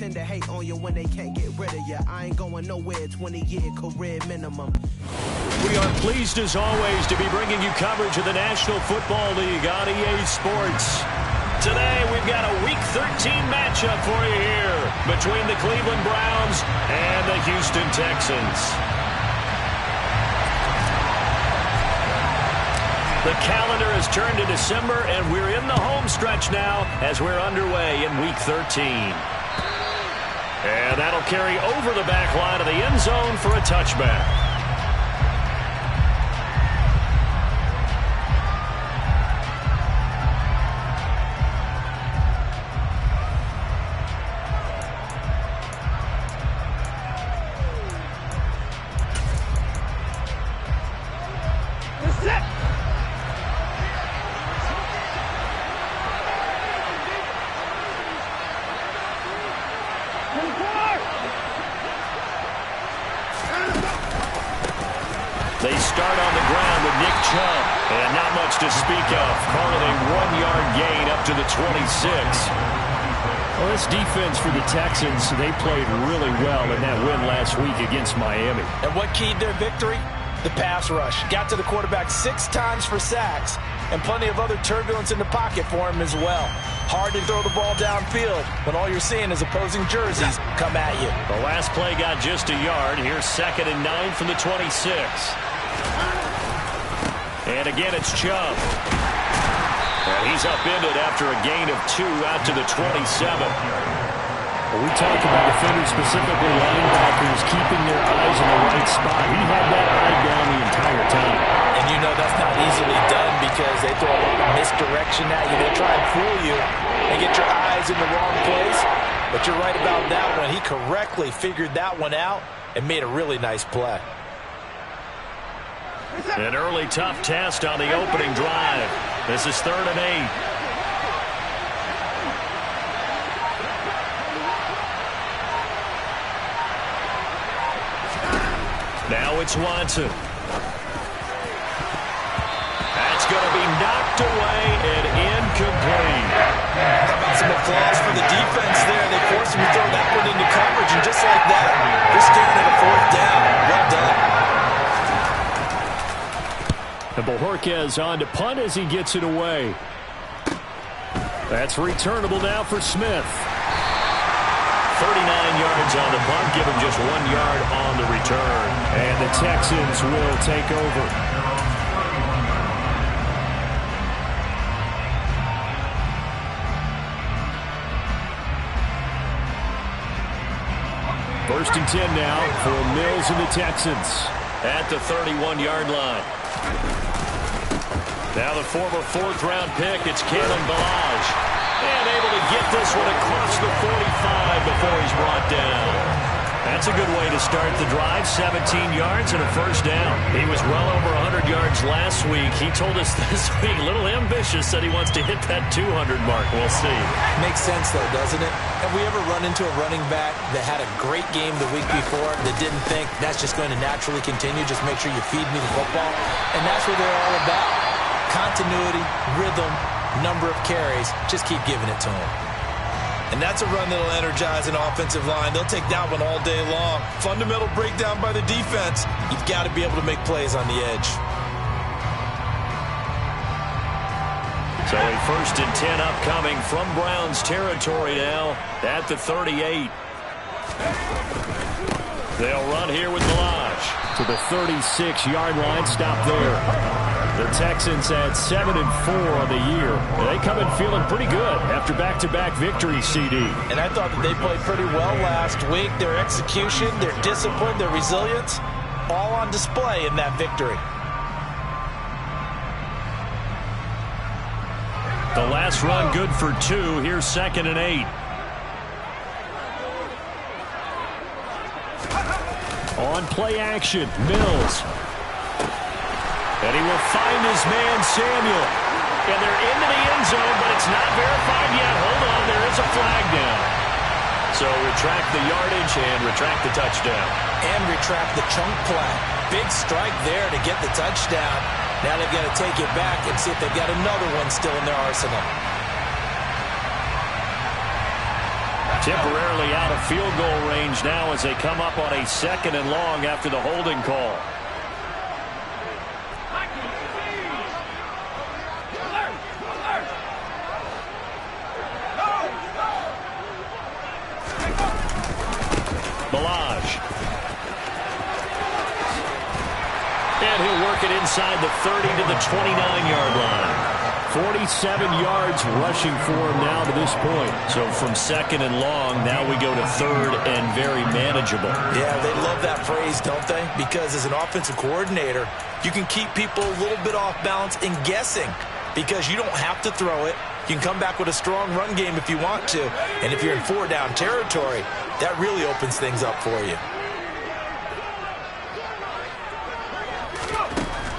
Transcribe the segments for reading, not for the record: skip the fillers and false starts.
tend to hate on you when they can't get rid of you. I ain't going nowhere, 20-year career minimum. We are pleased as always to be bringing you coverage of the National Football League on EA Sports. Today we've got a Week 13 matchup for you here between the Cleveland Browns and the Houston Texans. The calendar has turned to December, and we're in the home stretch now as we're underway in Week 13. And that'll carry over the back line of the end zone for a touchback. They start on the ground with Nick Chubb, and not much to speak of. Call it a 1-yard gain up to the 26. Well, this defense for the Texans, they played really well in that win last week against Miami. And what keyed their victory? The pass rush. Got to the quarterback 6 times for sacks, and plenty of other turbulence in the pocket for him as well. Hard to throw the ball downfield when all you're seeing is opposing jerseys come at you. The last play got just a yard. Here's 2nd and 9 from the 26. And again, it's Chubb. And he's upended after a gain of 2 out to the 27. Well, we talk about defenders, specifically linebackers, keeping their eyes in the right spot. He had that eye down the entire time. And you know that's not easily done because they throw a lot of misdirection at you. They try and fool you and get your eyes in the wrong place. But you're right about that one. He correctly figured that one out and made a really nice play. An early tough test on the opening drive. This is 3rd and 8. Now it's Watson. That's going to be knocked away and incomplete. How about some applause for the defense there? They forced him to throw that one into coverage, and just like that, they're staring at a 4th down. Well done. And Bojorquez on to punt as he gets it away. That's returnable now for Smith. 39 yards on the punt, give him just 1 yard on the return. And the Texans will take over. First and 10 now for Mills and the Texans at the 31-yard line. Now the former 4th-round pick, it's Kalen Ballage. And able to get this one across the 45 before he's brought down. That's a good way to start the drive. 17 yards and a 1st down. He was well over 100 yards last week. He told us this week, a little ambitious, that he wants to hit that 200 mark. We'll see. Makes sense, though, doesn't it? Have we ever run into a running back that had a great game the week before that didn't think that's just going to naturally continue? Just make sure you feed me the football. And that's what they're all about. Continuity, rhythm, number of carries. Just keep giving it to him. And that's a run that'll energize an offensive line. They'll take that one all day long. Fundamental breakdown by the defense. You've got to be able to make plays on the edge. So a 1st and 10 upcoming from Browns territory now at the 38. They'll run here with Ballage to the 36-yard line. Stop there. The Texans had 7-4 on the year. They come in feeling pretty good after back-to-back victories, CD. And I thought that they played pretty well last week. Their execution, their discipline, their resilience, all on display in that victory. The last run good for 2. Here's 2nd and 8. On play action, Mills. And he will find his man, Samuel. And they're into the end zone, but it's not verified yet. Hold on, there is a flag down. So retract the yardage and retract the touchdown. And retract the chunk play. Big strike there to get the touchdown. Now they've got to take it back and see if they've got another one still in their arsenal. Temporarily out of field goal range now as they come up on a 2nd and long after the holding call. Ballage. And he'll work it inside the 30 to the 29-yard line. 47 yards rushing for him now to this point. So from 2nd and long, now we go to 3rd and very manageable. Yeah, they love that phrase, don't they? Because as an offensive coordinator, you can keep people a little bit off balance and guessing because you don't have to throw it. You can come back with a strong run game if you want to. And if you're in 4-down territory, that really opens things up for you.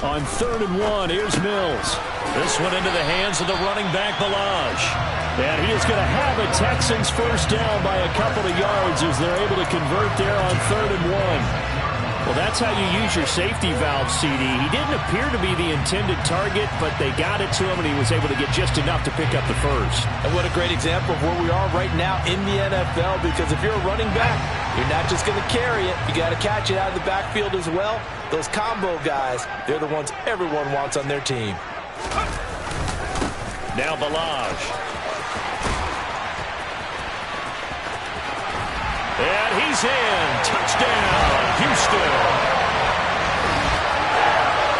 On 3rd and 1, here's Mills. This one into the hands of the running back, Ballage. And he is going to have a Texans first down by a couple of yards as they're able to convert there on 3rd and 1. Well, that's how you use your safety valve, CD. He didn't appear to be the intended target, but they got it to him, and he was able to get just enough to pick up the first. And what a great example of where we are right now in the NFL, because if you're a running back, you're not just going to carry it. You got to catch it out of the backfield as well. Those combo guys, they're the ones everyone wants on their team. Now Ballage. And he's in. Touchdown, Houston.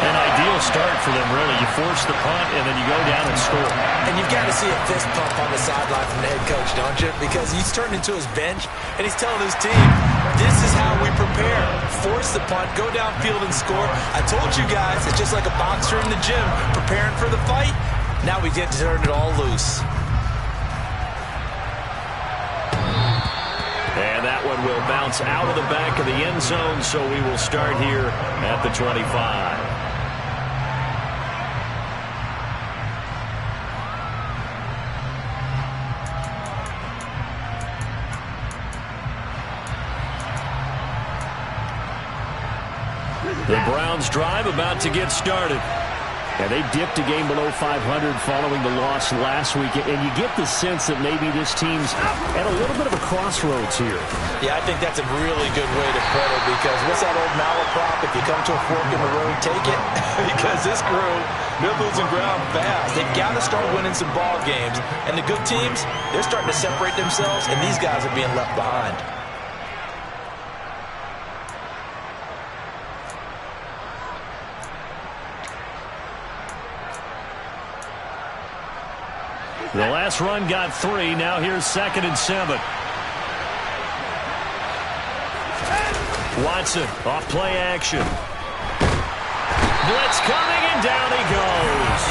An ideal start for them, really. You force the punt, and then you go down and score. And you've got to see a fist pump on the sideline from the head coach, don't you? Because he's turned into his bench, and he's telling his team, this is how we prepare. Force the punt, go downfield and score. I told you guys, it's just like a boxer in the gym preparing for the fight. Now we get to turn it all loose. And that one will bounce out of the back of the end zone, so we will start here at the 25. The Browns drive about to get started. Yeah, they dipped a game below 500 following the loss last week, and you get the sense that maybe this team's at a little bit of a crossroads here. Yeah, I think that's a really good way to put it, because what's that old malaprop? If you come to a fork in the road, take it. Because this crew, they're losing ground fast. They've got to start winning some ball games. And the good teams, they're starting to separate themselves, and these guys are being left behind. The last run got 3. Now here's 2nd and 7. Watson off play action. Blitz coming, and down he goes.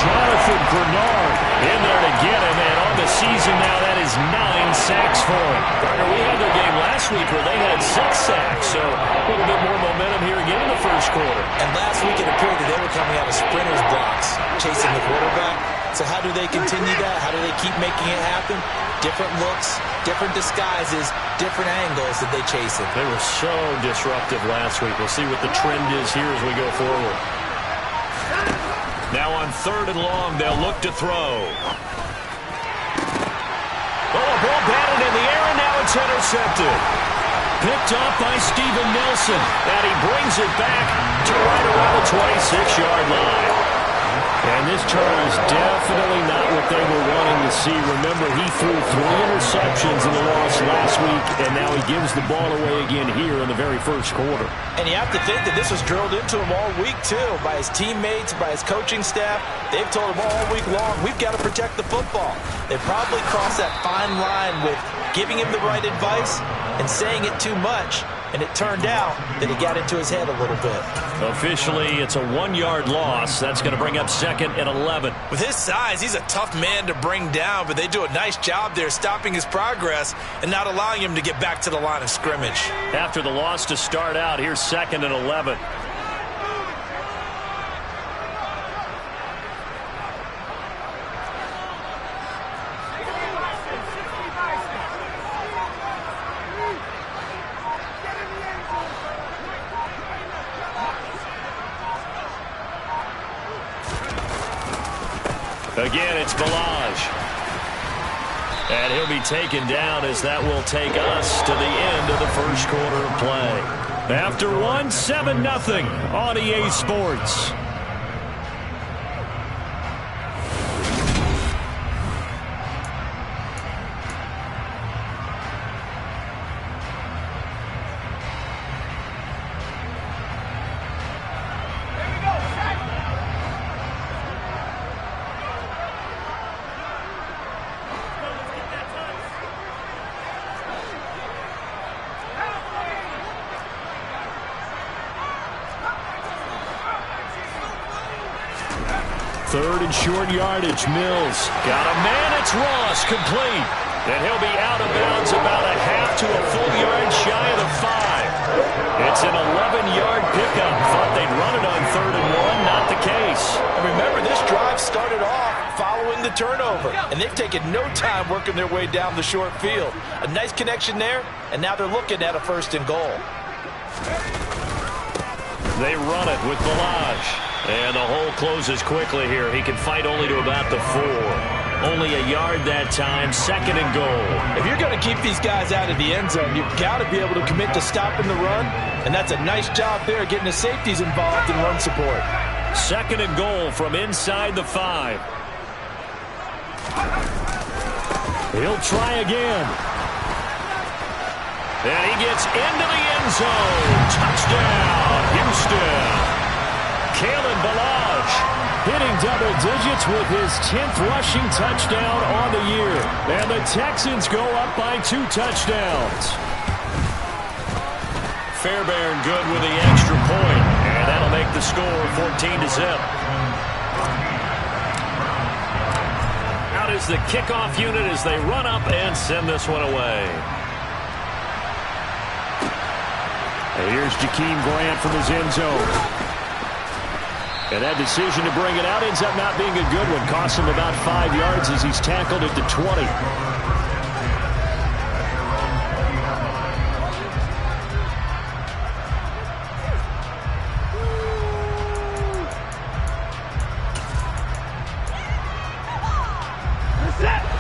Jonathan Bernard in there to get him, and on the season now, that is 9 sacks for him. Gardner, we had their game last week where they had 6 sacks, so a little bit more momentum here again in the first quarter. And last week it appeared that they were coming out of sprinters blocks, chasing the quarterback. So how do they continue that? How do they keep making it happen? Different looks, different disguises, different angles that they chase it. They were so disruptive last week. We'll see what the trend is here as we go forward. Now on 3rd and long, they'll look to throw. Oh, a ball batted in the air, and now it's intercepted. Picked up by Steven Nelson, and he brings it back to right around the 26-yard line. And this turn is definitely not what they were wanting to see. Remember, he threw 3 interceptions in the loss last week, and now he gives the ball away again here in the very first quarter. And you have to think that this was drilled into him all week, too, by his teammates, by his coaching staff. They've told him all week long, we've got to protect the football. They probably crossed that fine line with giving him the right advice and saying it too much. And it turned out that he got into his head a little bit. Officially, it's a 1-yard loss. That's going to bring up 2nd and 11. With his size, he's a tough man to bring down, but they do a nice job there stopping his progress and not allowing him to get back to the line of scrimmage. After the loss to start out, here's 2nd and 11. Again, it's Ballage. And he'll be taken down as that will take us to the end of the first quarter of play. After one, 7-0 on EA Sports. Third and short yardage. Mills got a man. It's Ross, complete. And he'll be out of bounds about a half to a full yard shy of the 5. It's an 11-yard pickup. Thought they'd run it on 3rd and 1. Not the case. And remember, this drive started off following the turnover. And they've taken no time working their way down the short field. A nice connection there, and now they're looking at a 1st and goal. They run it with Balazs. And the hole closes quickly here. He can fight only to about the 4. Only a yard that time. 2nd and goal. If you're going to keep these guys out of the end zone, you've got to be able to commit to stopping the run. And that's a nice job there, getting the safeties involved in run support. 2nd and goal from inside the 5. He'll try again. And he gets into the end zone. Touchdown, Houston. Kalen Balazs hitting double digits with his 10th rushing touchdown on the year. And the Texans go up by 2 touchdowns. Fairbairn good with the extra point. And that'll make the score 14-0. Out is the kickoff unit as they run up and send this one away. And here's Jakeem Grant from his end zone. And that decision to bring it out ends up not being a good one. Costs him about 5 yards as he's tackled at the 20.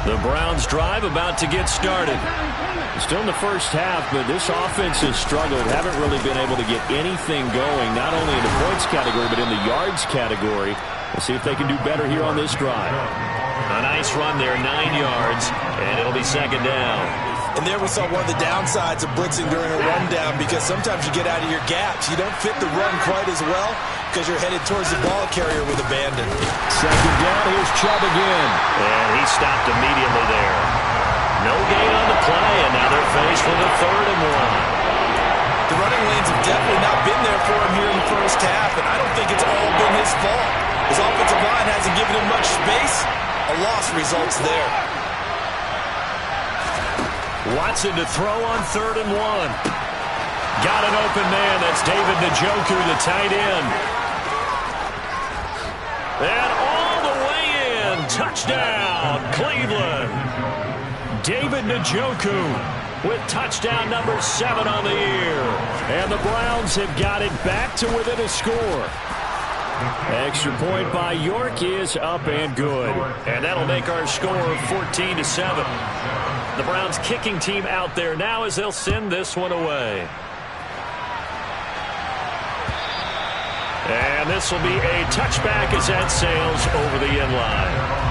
The Browns drive about to get started. Still in the first half, but this offense has struggled. Haven't really been able to get anything going, not only in the points category, but in the yards category. We'll see if they can do better here on this drive. A nice run there, 9 yards, and it'll be 2nd down. And there we saw one of the downsides of blitzing during a rundown, because sometimes you get out of your gaps. You don't fit the run quite as well because you're headed towards the ball carrier with abandon. 2nd down, here's Chubb again. And he stopped immediately there. No gain on the play, and now they're faced with a 3rd and 1. The running lanes have definitely not been there for him here in the first half, and I don't think it's all been his fault. His offensive line hasn't given him much space. A loss results there. Watson to throw on 3rd and 1. Got an open man. That's David Njoku, the tight end. And all the way in. Touchdown, Cleveland. David Njoku with touchdown number 7 on the year. And the Browns have got it back to within a score. Extra point by York is up and good. And that'll make our score 14-7. The Browns kicking team out there now as they'll send this one away. And this will be a touchback as that sails over the end line.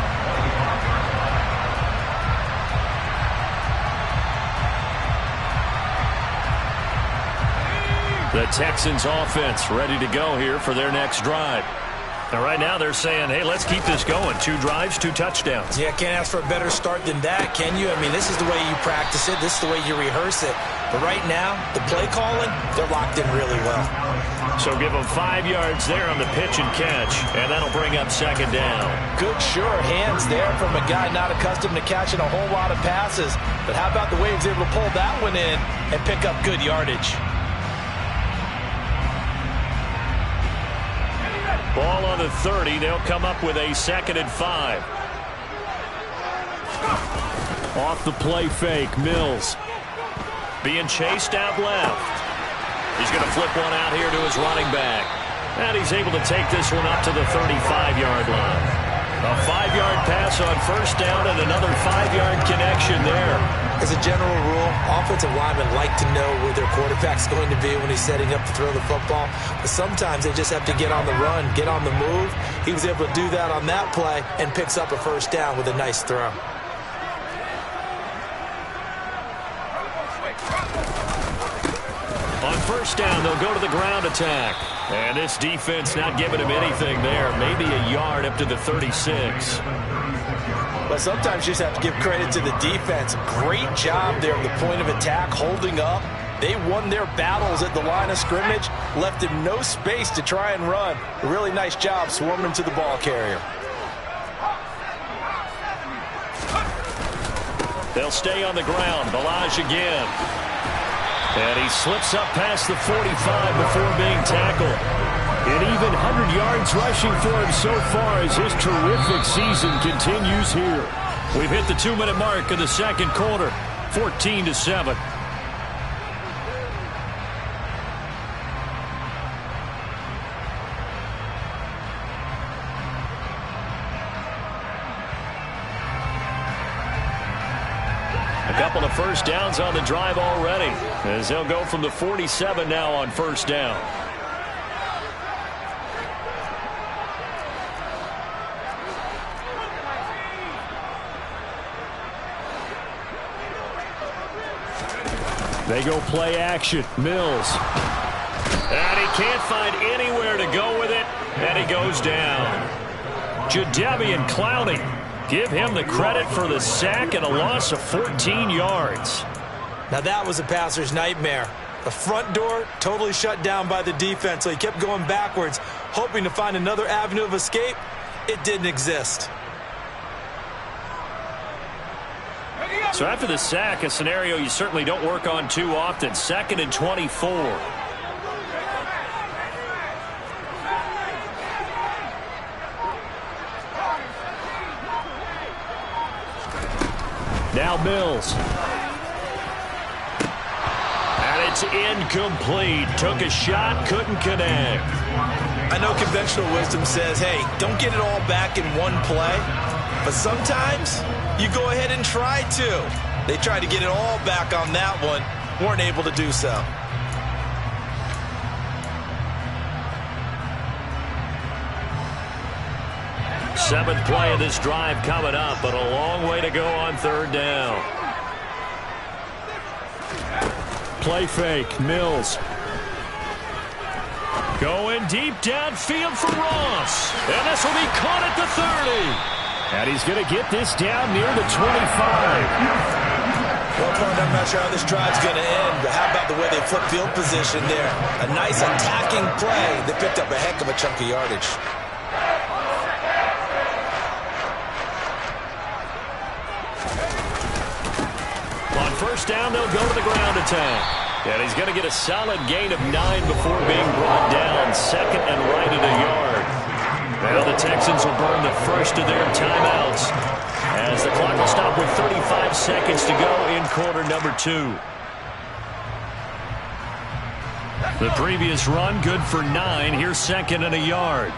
The Texans offense ready to go here for their next drive. Now, right now they're saying, hey, let's keep this going. 2 drives, 2 touchdowns. Yeah, can't ask for a better start than that, can you? I mean, this is the way you practice it. This is the way you rehearse it. But right now, the play calling, they're locked in really well. So give them 5 yards there on the pitch and catch, and that'll bring up 2nd down. Good, sure hands there from a guy not accustomed to catching a whole lot of passes. But how about the way he was able to pull that one in and pick up good yardage? Ball on the 30. They'll come up with a 2nd and 5. Off the play fake, Mills. Being chased out left. He's going to flip one out here to his running back. And he's able to take this one up to the 35-yard line. A 5-yard pass on first down and another 5-yard connection there. As a general rule, offensive linemen like to know where their quarterback's going to be when he's setting up to throw the football. But sometimes they just have to get on the run, get on the move. He was able to do that on that play and picks up a first down with a nice throw. On first down, they'll go to the ground attack. And this defense not giving him anything there. Maybe a yard up to the 36. But sometimes you just have to give credit to the defense. Great job there at the point of attack, holding up. They won their battles at the line of scrimmage, left him no space to try and run. A really nice job swarming to the ball carrier. They'll stay on the ground. Ballage again. And he slips up past the 45 before being tackled. An even 100 yards rushing for him so far as his terrific season continues here. We've hit the 2-minute mark of the second quarter, 14-7. A couple of first downs on the drive already, as they'll go from the 47 now on first down. They go play action. Mills. And he can't find anywhere to go with it, and he goes down. Jadeveon Clowney. Give him the credit for the sack and a loss of 14 yards. Now that was a passer's nightmare. The front door totally shut down by the defense, so he kept going backwards, hoping to find another avenue of escape. It didn't exist. So after the sack, a scenario you certainly don't work on too often. 2nd and 24. Now Mills. And it's incomplete. Took a shot, couldn't connect. I know conventional wisdom says, hey, don't get it all back in one play. But sometimes you go ahead and try to. They tried to get it all back on that one. Weren't able to do so. Seventh play of this drive coming up, but a long way to go on third down. Play fake. Mills. Going deep downfield for Ross. And this will be caught at the 30. And he's going to get this down near the 25. Well, I'm not sure how this drive's going to end, but how about the way they flip field position there? A nice attacking play that picked up a heck of a chunk of yardage. On first down, they'll go to the ground attack. And he's going to get a solid gain of 9 before being brought down. 2nd and right at a yard. Now the Texans will burn the first of their timeouts as the clock will stop with 35 seconds to go in quarter number 2. The previous run good for 9. Here's 2nd and a yard.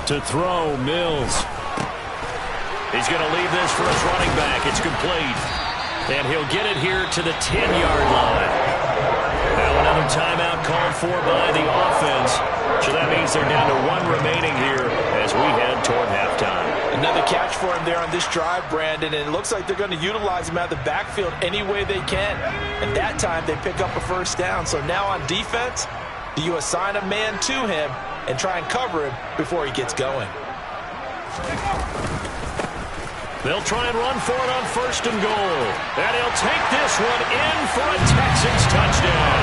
To throw, Mills. He's going to leave this for his running back. It's complete. And he'll get it here to the 10-yard line. Now another timeout called for by the offense. So that means they're down to 1 remaining here as we head toward halftime. Another catch for him there on this drive, Brandon. And it looks like they're going to utilize him out of the backfield any way they can. And that time they pick up a first down. So now on defense, do you assign a man to him and try and cover him before he gets going? They'll try and run for it on 1st and goal. And he'll take this one in for a Texans touchdown.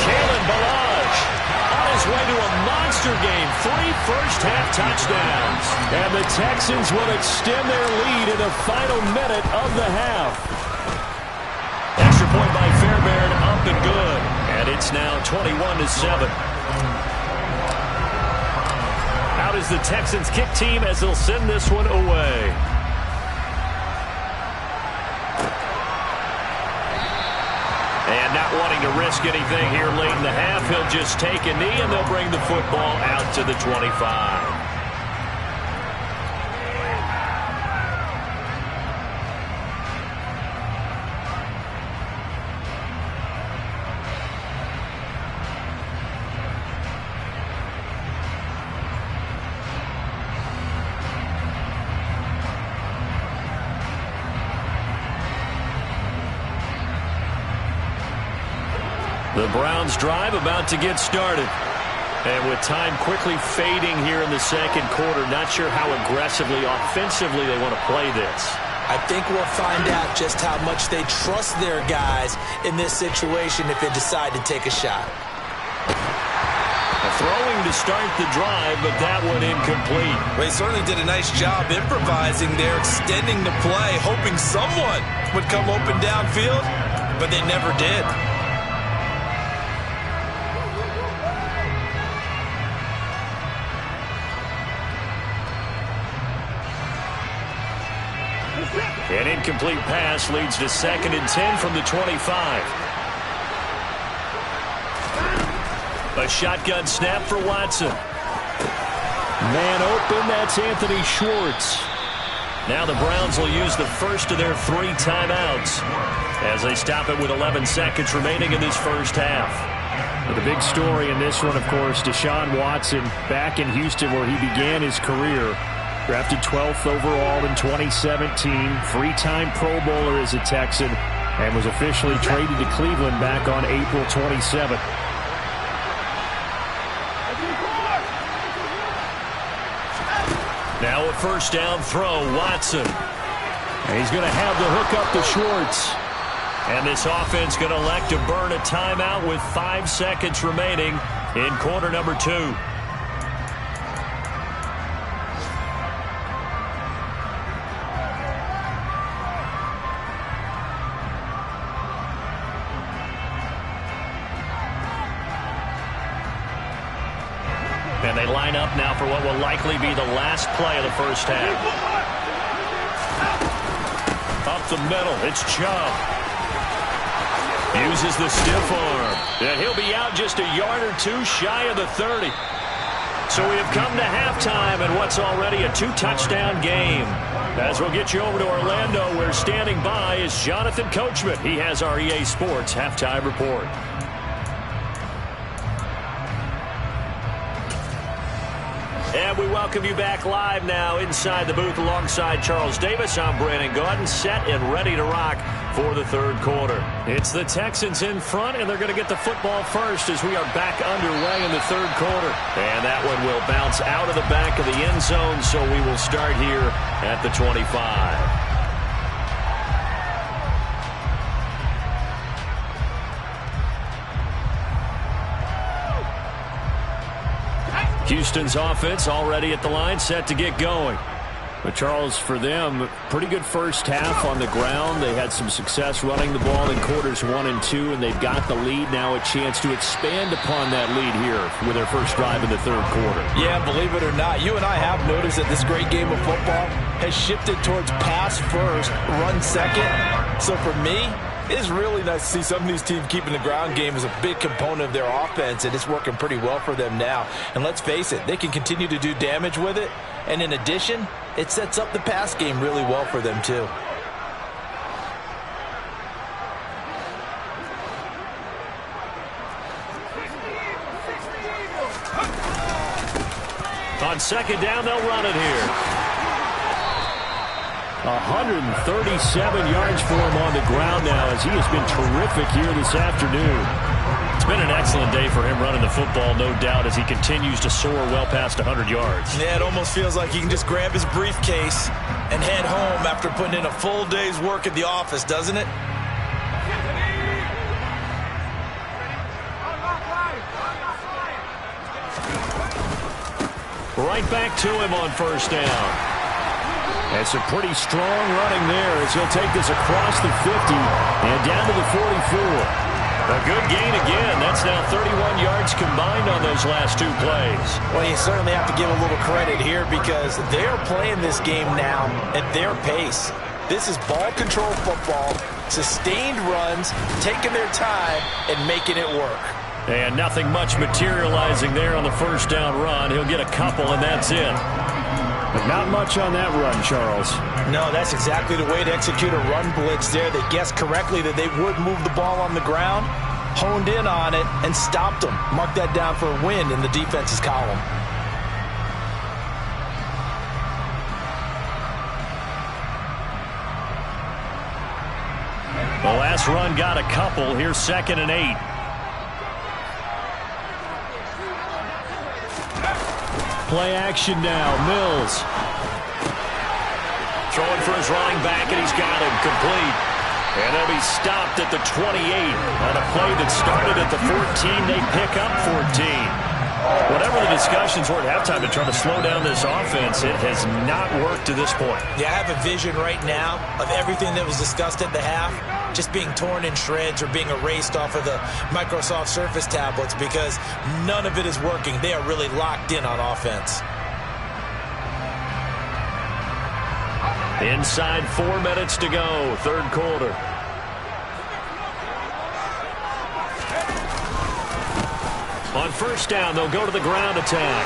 Kalen Ballage on his way to a monster game. 3 first-half touchdowns. And the Texans will extend their lead in the final minute of the half. Extra point by Fairbairn, up and good. And it's now 21-7. Out is the Texans kick team as they'll send this one away. not wanting to risk anything here late in the half, he'll just take a knee, and they'll bring the football out to the 25. The Browns drive about to get started. And with time quickly fading here in the second quarter, not sure how aggressively, offensively they want to play this. I think we'll find out just how much they trust their guys in this situation if they decide to take a shot. Throwing to start the drive, but that one incomplete. Well, he certainly did a nice job improvising there, extending the play, hoping someone would come open downfield, but they never did. An incomplete pass leads to 2nd and 10 from the 25. A shotgun snap for Watson. Man open, that's Anthony Schwartz. Now the Browns will use the first of their 3 timeouts as they stop it with 11 seconds remaining in this first half. But the big story in this one, of course, Deshaun Watson back in Houston where he began his career. Drafted 12th overall in 2017, 3-time Pro Bowler as a Texan, and was officially traded to Cleveland back on April 27th. Now a first down throw, Watson. And he's going to have the hook up to Schwartz. And this offense going to elect to burn a timeout with 5 seconds remaining in quarter number 2. And they line up now for what will likely be the last play of the first half. Up the middle, it's Chubb. Uses the stiff arm. And he'll be out just a yard or 2 shy of the 30. So we have come to halftime in what's already a 2-touchdown game. As we'll get you over to Orlando, where standing by is Jonathan Coachman. He has our EA Sports Halftime Report. And we welcome you back live now inside the booth alongside Charles Davis. I'm Brandon Gaudin, set and ready to rock for the third quarter. It's the Texans in front, and they're going to get the football first as we are back underway in the third quarter. And that one will bounce out of the back of the end zone, so we will start here at the 25. Houston's offense already at the line, set to get going. But, Charles, for them, pretty good first half on the ground. They had some success running the ball in quarters 1 and 2, and they've got the lead. Now a chance to expand upon that lead here with their first drive in the third quarter. Yeah, believe it or not, you and I have noticed that this great game of football has shifted towards pass first, run second. So for me, it's really nice to see some of these teams keeping the ground game as a big component of their offense, and it's working pretty well for them now. And let's face it, they can continue to do damage with it. And in addition, it sets up the pass game really well for them too. On second down, they'll run it here. 137 yards for him on the ground now as he has been terrific here this afternoon. It's been an excellent day for him running the football, no doubt, as he continues to soar well past 100 yards. Yeah, it almost feels like he can just grab his briefcase and head home after putting in a full day's work at the office, doesn't it? Right back to him on first down. And some pretty strong running there as he'll take this across the 50 and down to the 44. A good gain again. That's now 31 yards combined on those last 2 plays. Well, you certainly have to give a little credit here because they're playing this game now at their pace. This is ball control football, sustained runs, taking their time, and making it work. And nothing much materializing there on the first down run. He'll get a couple, and that's it. But not much on that run, Charles. No, that's exactly the way to execute a run blitz there. They guessed correctly that they would move the ball on the ground, honed in on it, and stopped them. Mark that down for a win in the defense's column. The last run got a couple. Here's 2nd and 8. Play action now. Mills. Throwing for his running back, and he's got him complete. And he'll be stopped at the 28. On a play that started at the 14, they pick up 14. Whatever the discussions were at halftime to try to slow down this offense, it has not worked to this point. Yeah, I have a vision right now of everything that was discussed at the half just being torn in shreds or being erased off of the Microsoft Surface tablets because none of it is working. They are really locked in on offense. Inside 4 minutes to go, third quarter. On first down, they'll go to the ground attack.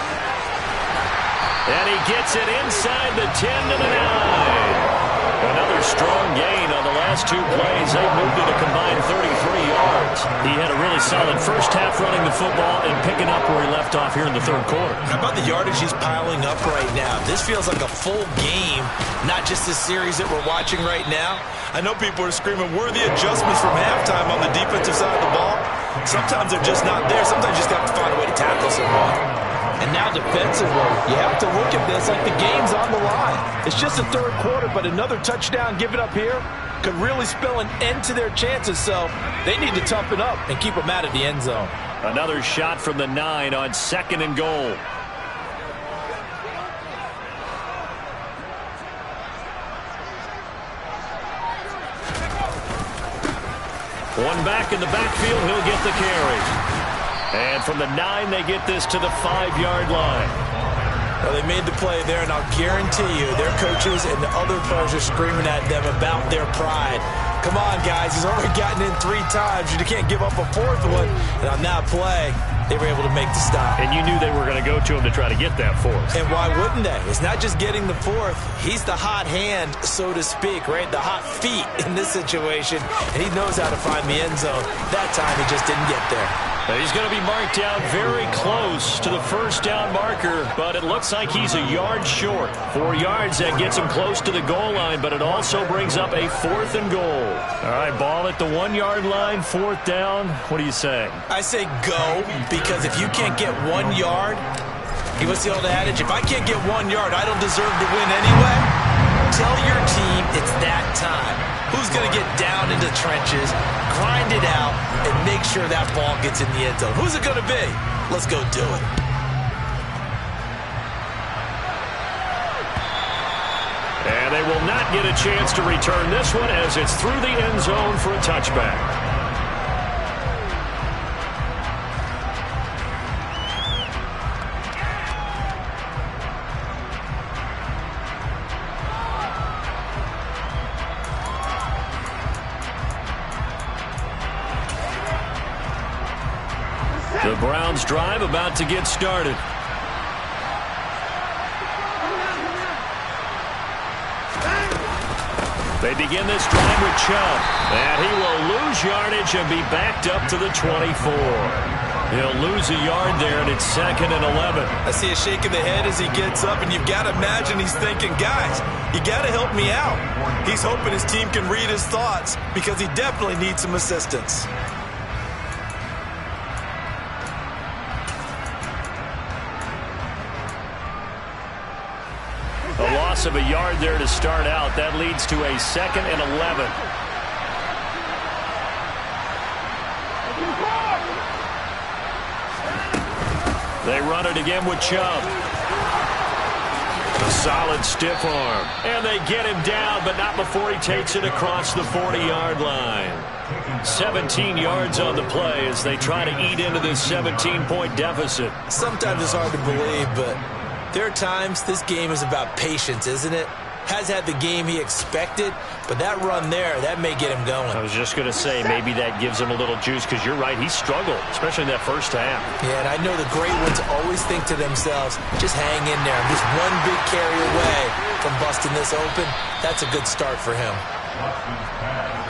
And he gets it inside the 10 to the 9. Another strong gain on the last 2 plays. They moved it a combined 33 yards. He had a really solid first half running the football and picking up where he left off here in the third quarter. How about the yardage he's piling up right now? This feels like a full game, not just the series that we're watching right now. I know people are screaming, worthy adjustments from halftime on the defensive side of the ball. Sometimes they're just not there. Sometimes you just have to find a way to tackle someone. And now defensively, you have to look at this like the game's on the line. It's just the third quarter, but another touchdown given up here could really spell an end to their chances. So they need to toughen up and keep them out of the end zone. Another shot from the 9 on 2nd and goal. One back in the backfield, he'll get the carry. And from the 9, they get this to the 5-yard line. Well, they made the play there, and I'll guarantee you their coaches and the other players are screaming at them about their pride. Come on, guys. He's already gotten in 3 times. You can't give up a 4th one. And on that play, they were able to make the stop. And you knew they were going to go to him to try to get that 4th. And why wouldn't they? It's not just getting the 4th. He's the hot hand, so to speak, right? The hot feet in this situation. And he knows how to find the end zone. That time, he just didn't get there. He's going to be marked down very close to the first down marker, but it looks like he's a yard short. 4 yards, that gets him close to the goal line, but it also brings up a 4th and goal. All right, ball at the 1-yard line, 4th down. What do you say? I say go, because if you can't get 1 yard, what's the old adage? If I can't get 1 yard, I don't deserve to win anyway. Tell your team it's that time. Who's going to get down into the trenches, grind it out, and make sure that ball gets in the end zone? Who's it going to be? Let's go do it. And they will not get a chance to return this one as it's through the end zone for a touchback. The Browns drive about to get started. They begin this drive with Chubb. And he will lose yardage and be backed up to the 24. He'll lose a yard there, and it's 2nd and 11. I see a shake of the head as he gets up, and you've got to imagine he's thinking, guys, you got to help me out. He's hoping his team can read his thoughts because he definitely needs some assistance. A loss of a yard there to start out. That leads to a 2nd and 11. They run it again with Chubb. A solid stiff arm. And they get him down, but not before he takes it across the 40-yard line. 17 yards on the play as they try to eat into this 17-point deficit. Sometimes it's hard to believe, but there are times this game is about patience, isn't it? has had the game he expected, but that run there, that may get him going. I was just going to say, maybe that gives him a little juice, because you're right, he struggled, especially in that first half. Yeah, and I know the great ones always think to themselves, just hang in there. I'm just one big carry away from busting this open. That's a good start for him.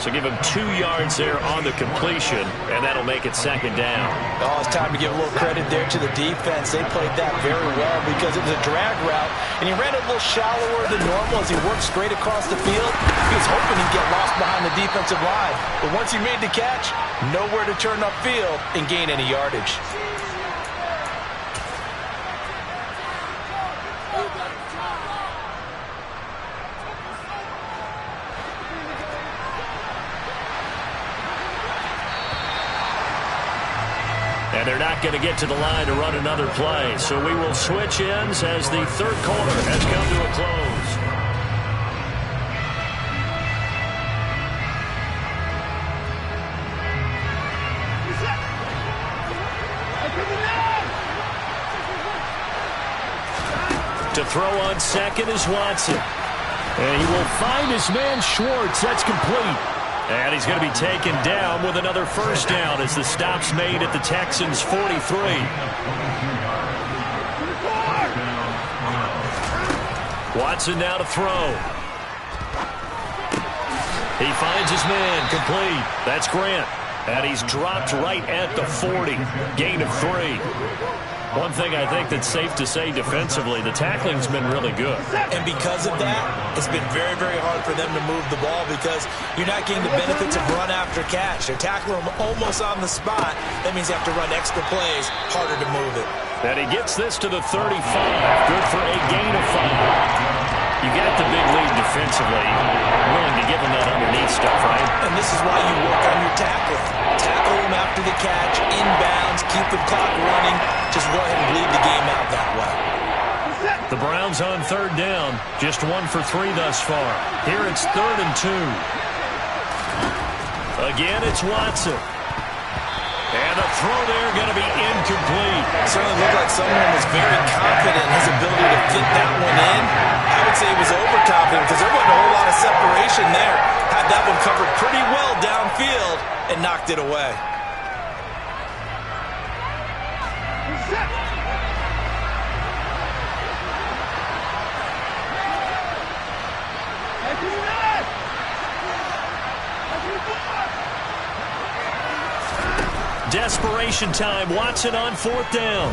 So give him 2 yards there on the completion, and that'll make it second down. Oh, it's time to give a little credit there to the defense. They played that very well because it was a drag route, and he ran a little shallower than normal as he worked straight across the field. He was hoping he'd get lost behind the defensive line, but once he made the catch, nowhere to turn upfield and gain any yardage. And they're not going to get to the line to run another play. So we will switch ends as the third quarter has come to a close. To throw on second is Watson. And he will find his man Schwartz. That's complete. And he's going to be taken down with another first down as the stop's made at the Texans' 43. Watson now to throw. He finds his man, complete. That's Grant. And he's dropped right at the 40. Gain of 3. One thing I think that's safe to say defensively, the tackling's been really good. And because of that, it's been very, very hard for them to move the ball because you're not getting the benefits of run after catch. They're tackling them almost on the spot. That means you have to run extra plays, harder to move it. And he gets this to the 35. Good for a gain of 5. You got the big lead defensively. Willing to give him that underneath stuff, right? And this is why you work on your tackling. Tackle him after the catch, inbounds, keep the clock running. Just go ahead and bleed the game out that way. The Browns on third down. Just 1 for 3 thus far. Here it's 3rd and 2. Again, it's Watson. And the throw there going to be incomplete. It certainly looked like someone was very confident in his ability to fit that one in. I would say he was overconfident because there wasn't a whole lot of separation there. Had that one covered pretty well downfield and knocked it away. Desperation time. Watson on 4th down.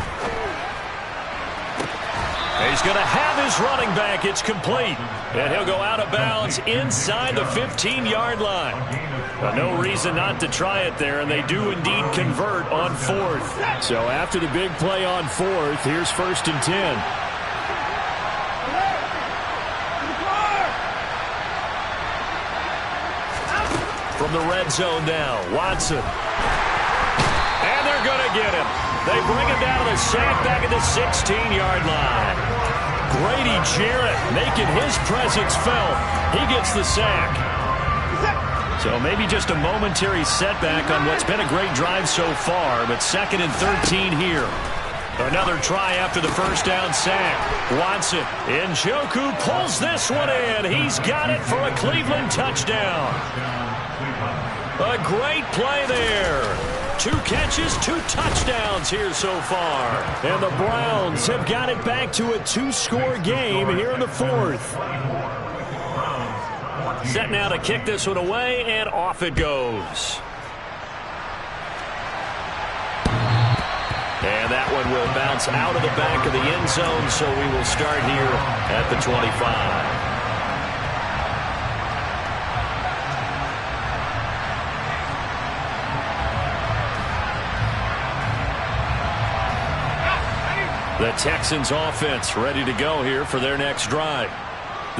He's going to have his running back. It's complete. And he'll go out of bounds inside the 15-yard line. But no reason not to try it there, and they do indeed convert on 4th. So after the big play on 4th, here's 1st and 10. From the red zone now, Watson. And they're going to get him. They bring him down to the sack back at the 16-yard line. Grady Jarrett making his presence felt. He gets the sack. So maybe just a momentary setback on what's been a great drive so far, but 2nd and 13 here. Another try after the first down sack. Watson. Njoku pulls this one in. He's got it for a Cleveland touchdown. A great play there. 2 catches, 2 touchdowns here so far. And the Browns have got it back to a 2-score game here in the 4th. Set now to kick this one away, and off it goes. And that one will bounce out of the back of the end zone, so we will start here at the 25. The Texans offense ready to go here for their next drive.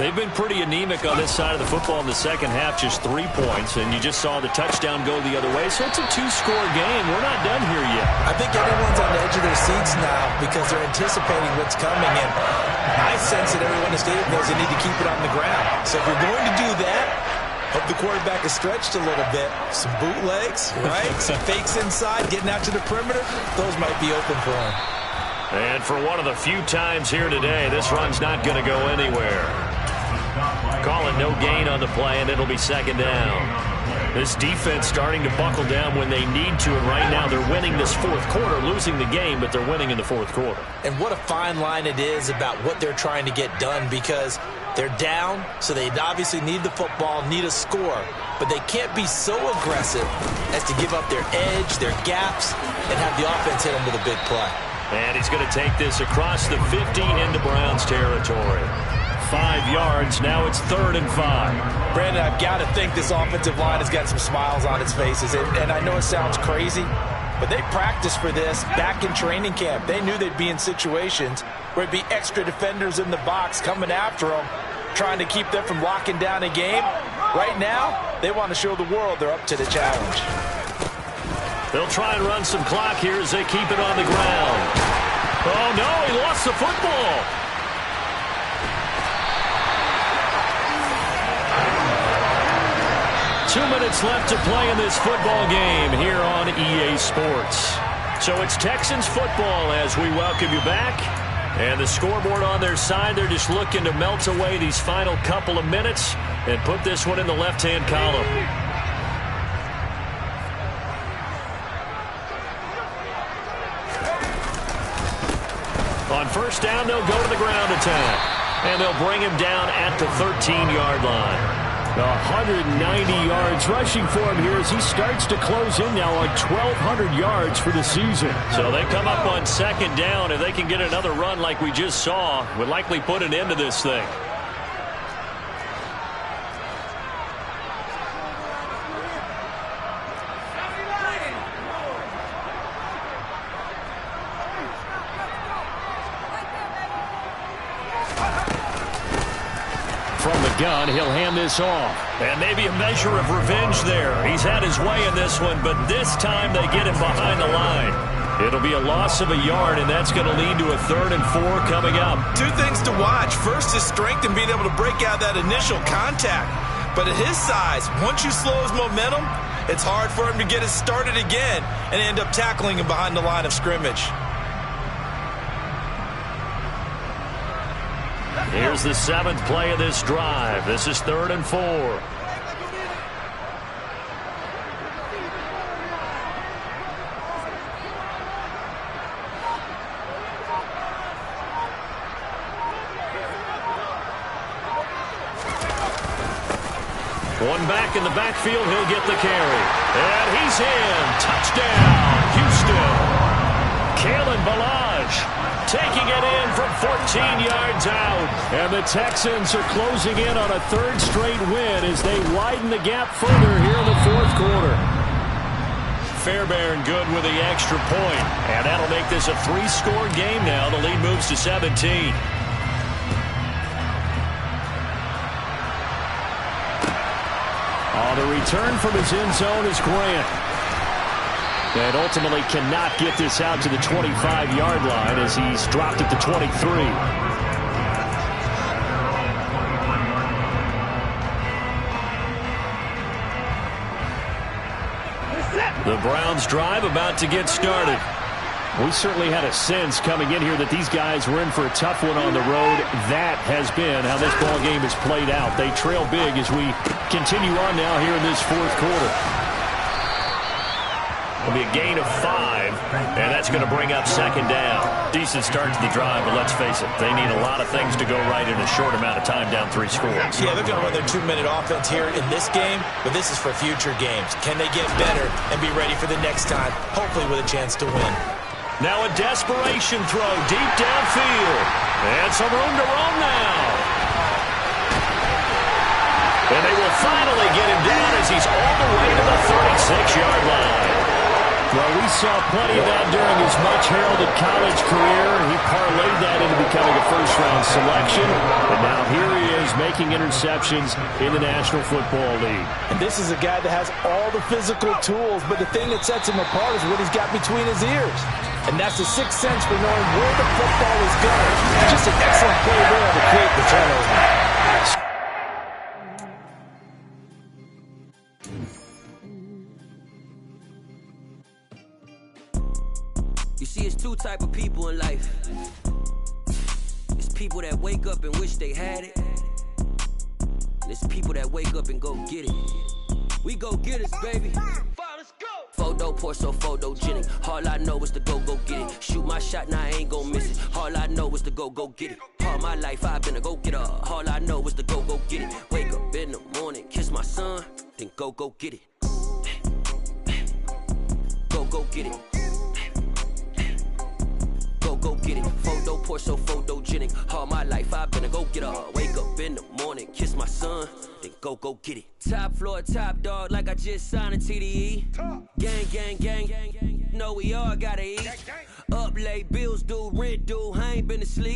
They've been pretty anemic on this side of the football in the second half, just 3 points, and you just saw the touchdown go the other way, so it's a 2-score game. We're not done here yet. I think everyone's on the edge of their seats now because they're anticipating what's coming, and I sense that everyone in the stadium knows they need to keep it on the ground. So if you're going to do that, hope the quarterback is stretched a little bit. Some bootlegs, right? Some fakes inside, getting out to the perimeter. Those might be open for him. And for one of the few times here today, this run's not going to go anywhere. Calling no gain on the play, and it'll be second down. This defense starting to buckle down when they need to, and right now they're winning this fourth quarter, losing the game, but they're winning in the fourth quarter. And what a fine line it is about what they're trying to get done, because they're down, so they obviously need the football, need a score, but they can't be so aggressive as to give up their edge, their gaps, and have the offense hit them with a big play. And he's going to take this across the 50 into Browns territory. 5 yards. Now it's 3rd and 5. Brandon, I've got to think this offensive line has got some smiles on its faces. And I know it sounds crazy, but they practiced for this back in training camp. They knew they'd be in situations where it'd be extra defenders in the box coming after them, trying to keep them from locking down a game. Right now, they want to show the world they're up to the challenge. They'll try and run some clock here as they keep it on the ground. Oh, no, he lost the football. Two minutes left to play in this football game here on EA Sports. So it's Texans football as we welcome you back. And the scoreboard on their side, they're just looking to melt away these final couple of minutes and put this one in the left-hand column. On first down, they'll go to the ground attack. And they'll bring him down at the 13-yard line. 190 yards rushing for him here as he starts to close in now on 1,200 yards for the season. So they come up on second down. If they can get another run like we just saw, would likely put an end to this thing. Gun, he'll hand this off. And maybe a measure of revenge there. He's had his way in this one, but this time they get him behind the line. It'll be a loss of a yard, and that's going to lead to a 3rd and 4 coming up. Two things to watch. First is strength and being able to break out that initial contact. But at his size, once you slow his momentum, it's hard for him to get it started again and end up tackling him behind the line of scrimmage. Here's the 7th play of this drive. This is 3rd and 4. One back in the backfield, he'll get the carry. And he's in. Touchdown, Houston. Kalen Ballage taking it in from 14 yards out. And the Texans are closing in on a 3rd straight win as they widen the gap further here in the 4th quarter. Fairbairn good with the extra point. And that'll make this a 3-score game now. The lead moves to 17. The return from his end zone is Grant. And ultimately cannot get this out to the 25-yard line as he's dropped at the 23. The Browns drive about to get started. We certainly had a sense coming in here that these guys were in for a tough one on the road. That has been how this ball game has played out. They trail big as we continue on now here in this 4th quarter. It'll be a gain of 5, and that's going to bring up second down. Decent start to the drive, but let's face it, they need a lot of things to go right in a short amount of time down 3 scores. Yeah, they're going to run their 2-minute offense here in this game, but this is for future games. Can they get better and be ready for the next time, hopefully with a chance to win? Now a desperation throw deep downfield. And some room to roam now. And they will finally get him down as he's all the way to the 36-yard line. Well, we saw plenty of that during his much-heralded college career. He parlayed that into becoming a first-round selection. And now here he is making interceptions in the National Football League. And this is a guy that has all the physical tools, but the thing that sets him apart is what he's got between his ears. And that's the sixth sense for knowing where the football is going. Just an excellent play there to create the turnover. You see, it's two type of people in life. It's people that wake up and wish they had it. There's people that wake up and go get it. We go get it, baby. Photo poor, so photogenic. All I know is to go get it. Shoot my shot, now I ain't gon' miss it. All I know is to go get it. All my life I've been a go-getter. All I know is to go get it. Wake up in the morning, kiss my son, then go get it. Go get it. Go get it. Photo poor, so photogenic. All my life I've been a go-getter. Wake up in the morning, kiss my son, then go get it. Top floor, top dog, like I just signed a TDE. Gang. Know we all gotta eat. Up late, bills due, rent due, I ain't been to sleep.